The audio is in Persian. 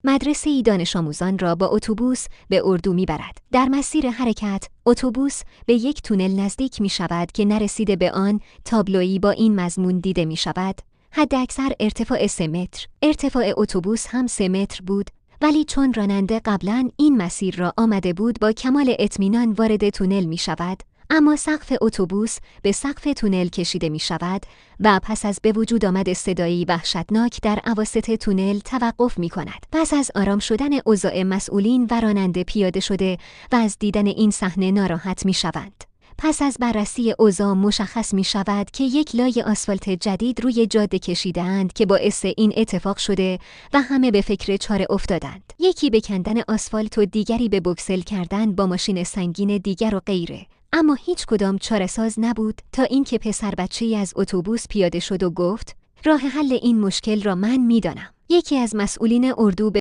مدرسه‌ای دانش آموزان را با اتوبوس به اردو می‌برد. در مسیر حرکت، اتوبوس به یک تونل نزدیک می‌شود که نرسیده به آن تابلویی با این مضمون دیده می‌شود: حداکثر ارتفاع 3 متر. ارتفاع اتوبوس هم 3 متر بود، ولی چون راننده قبلاً این مسیر را آمده بود با کمال اطمینان وارد تونل می‌شود، اما سقف اتوبوس به سقف تونل کشیده می شود و پس از به وجود آمد صدایی وحشتناک در اواسط تونل توقف می کند. پس از آرام شدن اوضاع مسئولین و راننده پیاده شده و از دیدن این صحنه ناراحت می شوند. پس از بررسی اوضاع مشخص می شود که یک لایه آسفالت جدید روی جاده کشیده اند که باعث این اتفاق شده و همه به فکر چاره افتادند. یکی به کندن آسفالت و دیگری به بوکسل کردن با ماشین سنگین دیگر و غیره. اما هیچ کدام چاره‌ساز نبود تا اینکه پسر بچه‌ای از اتوبوس پیاده شد و گفت: راه حل این مشکل را من می‌دانم. یکی از مسئولین اردو